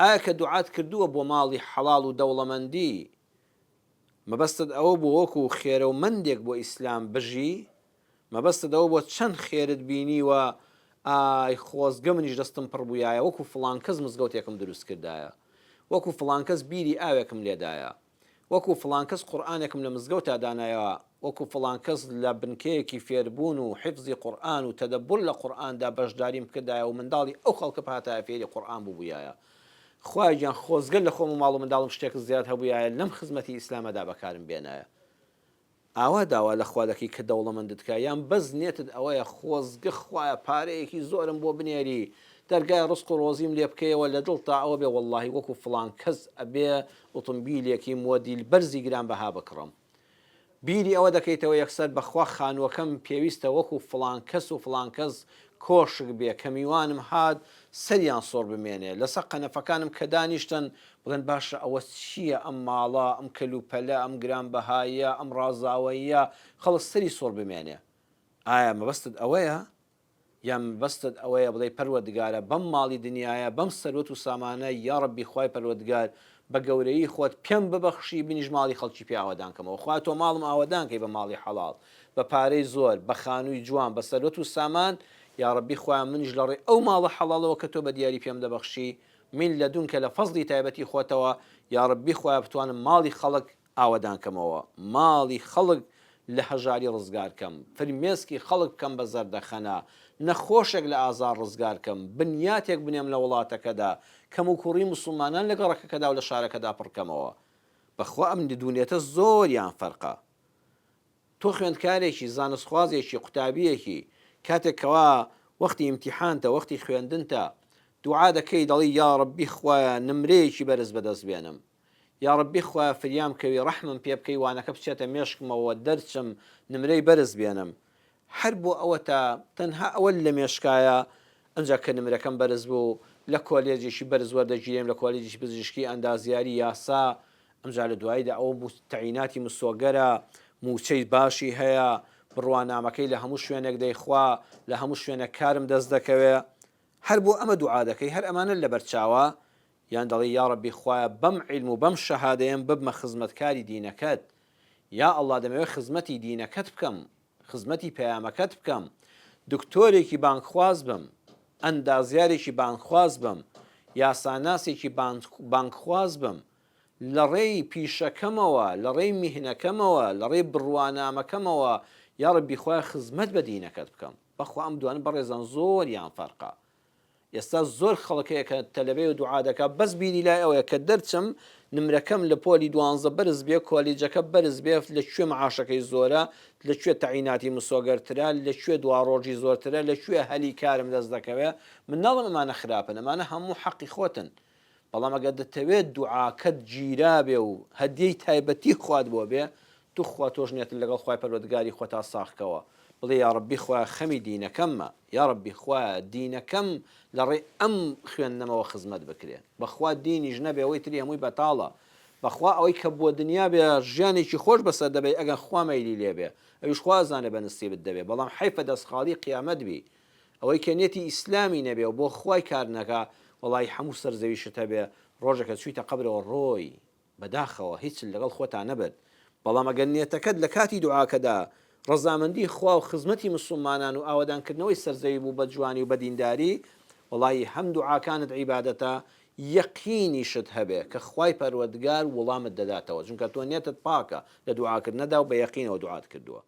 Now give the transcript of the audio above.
ئایا کە دوعات کردووە بۆ ماڵی حەڵاڵ و دەوڵەمەندی مەبەستت ئەوە بوو وەکو خێرەومەندێک بۆ ئیسلام بژی، مەبەستت ئەوە بۆ چەند خێرت بینیوە ئای خۆزگە منیش دەستم پڕ بوویایە وەکو فڵان کەس مزگەوتێکم دروست کردایە، وەکو فڵان کەس بیری ئاوێکم لێدایە، وەکو فڵان کەس قورئانێکم لە مزگەوتدا دانایەوە، وەکو فڵان کەس لە بنکەیەکی فێربوون و حیفزی قورئان و تەدەبور لە قورئاندا بەشداریم کردایە و منداڵی ئەو خەڵکە هاتایە فێری قورئان بووبوویایە. خوای گیان خۆزگە لە خۆم و ماڵ و منداڵم شتێک زیاد هەبوویایە لەم خزمەتی ئیسلامەدا بەکارم بێنایە. ئاوا داوا لە خوا دەکەی کە دەوڵەمەندت کە یان بەس نیەتت ئەوەیە خۆزگە خوایە پارەیەکی زۆرم بۆ بنێری دەرگای ڕزق و ڕۆزیم لێ بکەیەوە لە دڵ تا ئەوە بێ وەڵڵاهی وەکو فڵان کەس ئەبێ ئۆتۆمبیلێکی مۆدیل بەرزی گران بەها بکڕم. بیری ئەوە دەکەیتەوە یەکسەر بەخوا خانووەکەم پێویستە وەکو فڵان کەس و فڵان کەس کۆشک بێ کە میوانم هات سەریان سۆڕ بمێنێ لەسەر قەنەفەکانم کە دانیشتن بڵێن باشە ئەوە چییە ئەم ماڵە ئەم کەلوپەلە ئەم گرانبەهایە ئەم ڕازاوەیە خەڵک سەری سۆڕ بمێنێ. ئایا مەبەستت ئەوەیە یان مەبەستت ئەوەیە بڵێ پەروەردگارە بەم ماڵی دنیاە بەم سەروەت و سامانە یا ڕەبی خوای پەروەردگار بە گەورەی خۆت پێم ببەخشی بنیش ماڵی خەڵکی پێ ئاوادانکەمەوە خوا تۆ ماڵم ئاوادانکەی بە ماڵی حەڵاڵ بە پارەی زۆر بە خانووی جوان بە سەروەت و سامان یا ڕەبی خوا منیش لە ڕێ ئەو ماڵە حەڵاڵەوە کە تۆ بە دیاری پێم دەبەخشی من لەدونکە لە فەزلی تایبەتی خۆتەوە یا ڕەبی خوا بتوانم ماڵی خەڵک ئاوادانکەمەوە ماڵی خەڵک لە هەژاری ڕزگارکەم فرمێسکی خەڵک بکەم بە زەردەخەنە نەخۆشێک لە ئازار ڕزگارکەم بنیاتێک بنێم لە وڵاتەکەدا کەم و کوڕی مسلمانان لە گەڕەکەکەدا و لە شارەکەدا پڕکەمەوە. بەخوا ئەم دونیەتە زۆریان فەرقە. تۆ خوێندکارێکی زانستخوازێکی قوتابیەکی کاتێکەوە وەختی ئیمتیحانتە وەختی خوێندنتە دوعا دەکەی دەڵی یا ڕەبی خوایە نمرەیەکی بەرز بەدەست بێنم یا ڕەبی خوایە فریام کەوی ڕەحمم پێ بکەی وانەکە بچێتە مێشکمەوە دەرچم نمرەی بەرز بێنم هەر بۆ ئەوە تا تەنها ئەوە لە مێشکایە ئەنجا کە نمرەکەم بەرز بوو لە کۆلێجێکی بەرز وەردەگیرێم لە کۆلێجی پزیشکی ئەندازیاری یاسا ئەمجا لە دواییدا ئەوە تەعیناتی مسۆگەرە موچەی باشی هەیە بڕوانامەکەی لە هەموو شوێنێک دەیخوا لە هەموو شوێنە کارم دەست دەکەوێ هەر بۆ ئەمە دوعا دەکەی هەر ئەمانە لە بەرچاوە یان دەڵی یا ڕەبی خوایە بەم عیلم و بەم شەهادەیەم ببمە خزمەتکاری دینەکەت یا ئەڵڵا دەمەوێت خزمەتی دینەکەت بکەم خزمەتی پەیامەکەت بکەم دکتۆرێکی بانکخواز بم ئەندازیارێکی بانکخواز بم یاساناسێکی بانکخواز بم لە ڕێی پیشەکەمەوە لە ڕێی میهنەکەمەوە لە ڕێی بڕوانامەکەمەوە یا ڕەبی خوایە خزمەت بە دینەکەت بکەم بەخوا ئەم دوانە بەڕێزان زۆریان فەرقە. ئێستا زۆر خەڵکەیە کە تەلەبەی و دوعا دەکات بەس بیری لای ئەوەیە کە دەرچم نمرەکەم لە پۆلی 12 بەرز بێ کۆلیجەکە بەرز بێ لەکوێ معاشەکەی زۆرە لەکوێ تەعیناتی مسۆگەرترا لەکوێ دواڕۆژی زۆرترە لەکوێ هەلی کارم دەست دەکەوێت من ناڵم ئەمانە خراپن ئەمانە هەموو حەقی خۆتن بەڵام ئەگەر دەتەوێت دوعاکەت گیرا بێ و هەدیەی تایبەتی خوات بۆ بێ تو خوا تۆش نێتن لەگەڵ خوای پەروەردگاری خۆتا ساختەوە بڵێ یا ڕەبی خوایە خەمی دینەکەممە یا ڕەبی خوایە دینەکەم لە ڕێی ئەم خوێندنەمەوە خزمەت بکرێ بەخوا دینیش نەبێ ئەوەی تری هەمووی بەتاڵە بەخوا ئەوەی کە بۆ دنیا بێ ژیانێکی خۆش بەسەر دەبێت ئەگەر خوا مەیلی لێبێ ئەویش خوا زانێ بە نسیبت دەبێت بەڵام حیفە دەستخاڵی قیامەت بی ئەوەی کە نێتی ئیسلامی نەبێ و بۆ خوای کار نەکا وەڵی هەموو سەرزەویشت هەبێ ڕۆژێکە چوویتە قەبرەوە ڕۆی بەداخەوە هیچ لەگەڵ خۆتان نەبێت بەڵام ئەگەر نیەتەکەت لە کاتی دوعاکەدا ڕەزامەندی خوا و خزمەتی مسلمانان و ئاوادانکردنەوەی سەرزەوی بوو بە جوانی و بە دینداری وەڵی هەم دوعاکانت عیبادەتە یەقینیشت هەبێ کە خوای پەروەردگار وەڵامت دەداتەوە چونکە تۆ نێتت پاکە لە دوعاکردنەدا و بە یەقینەوە دوعات کردووە.